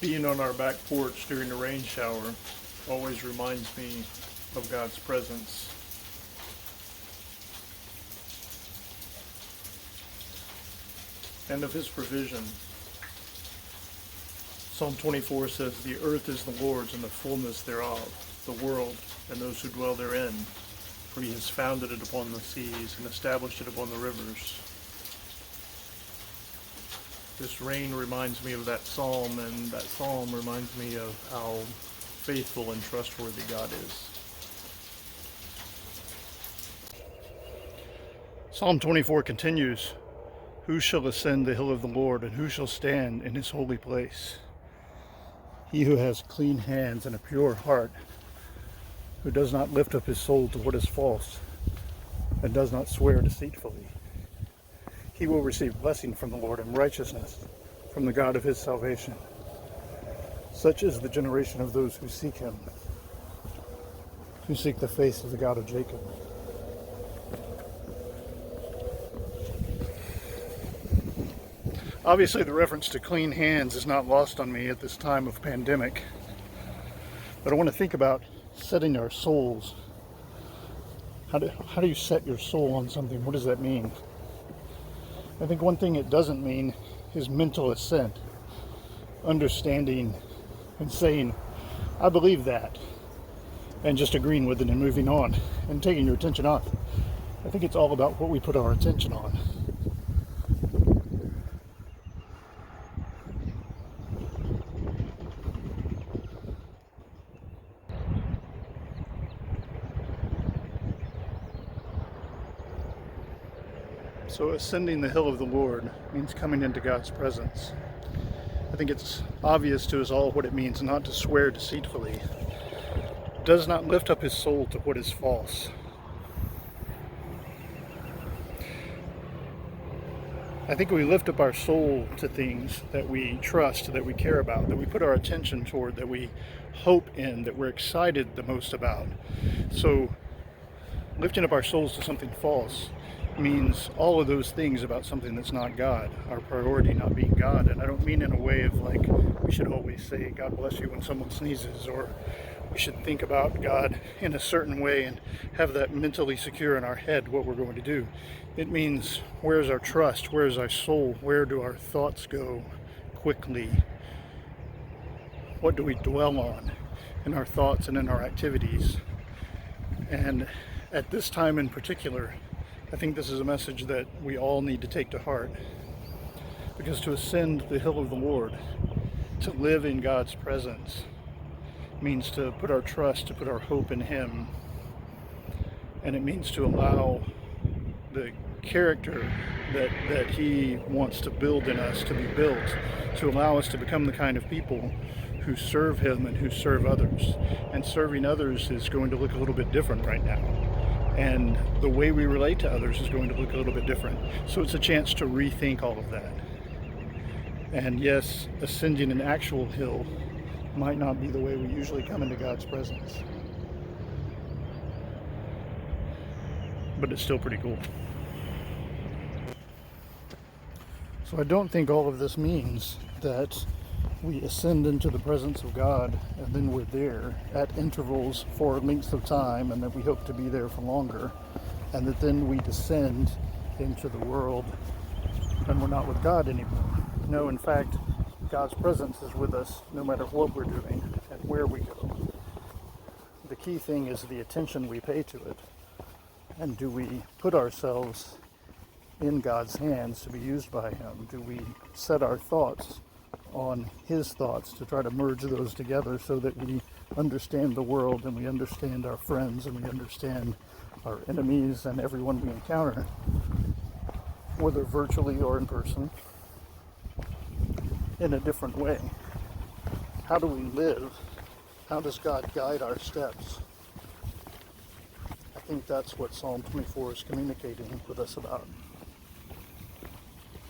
Being on our back porch during a rain shower always reminds me of God's presence. And of His provision. Psalm 24 says, "The earth is the Lord's and the fullness thereof, the world and those who dwell therein. For He has founded it upon the seas and established it upon the rivers." This rain reminds me of that psalm, and that psalm reminds me of how faithful and trustworthy God is. Psalm 24 continues, "Who shall ascend the hill of the Lord, and who shall stand in His holy place? He who has clean hands and a pure heart, who does not lift up his soul to what is false, and does not swear deceitfully. He will receive blessing from the Lord and righteousness from the God of his salvation. Such is the generation of those who seek Him, who seek the face of the God of Jacob." Obviously, the reference to clean hands is not lost on me at this time of pandemic. But I want to think about setting our souls. How do you set your soul on something? What does that mean? I think one thing it doesn't mean is mental assent. Understanding and saying, "I believe that," and just agreeing with it and moving on and taking your attention off. I think it's all about what we put our attention on. So ascending the hill of the Lord means coming into God's presence. I think it's obvious to us all what it means not to swear deceitfully. Does not lift up his soul to what is false. I think we lift up our soul to things that we trust, that we care about, that we put our attention toward, that we hope in, that we're excited the most about. So lifting up our souls to something false means all of those things about something that's not God, our priority not being God. And I don't mean in a way of like we should always say God bless you when someone sneezes, or we should think about God in a certain way and have that mentally secure in our head what we're going to do. It means, where's our trust? Where's our soul? Where do our thoughts go quickly? What do we dwell on in our thoughts and in our activities? And at this time in particular, I think this is a message that we all need to take to heart, because to ascend the hill of the Lord, to live in God's presence, means to put our trust, to put our hope in Him, and it means to allow the character that He wants to build in us to be built, to allow us to become the kind of people who serve Him and who serve others. And serving others is going to look a little bit different right now. And the way we relate to others is going to look a little bit different. So it's a chance to rethink all of that. And yes, ascending an actual hill might not be the way we usually come into God's presence. But it's still pretty cool. So I don't think all of this means that we ascend into the presence of God and then we're there at intervals for lengths of time, and that we hope to be there for longer, and that then we descend into the world and we're not with God anymore. No, in fact, God's presence is with us no matter what we're doing and where we go. The key thing is the attention we pay to it. And do we put ourselves in God's hands to be used by Him? Do we set our thoughts on His thoughts to try to merge those together so that we understand the world, and we understand our friends, and we understand our enemies and everyone we encounter, whether virtually or in person, in a different way? How do we live? How does God guide our steps? I think that's what Psalm 24 is communicating with us about.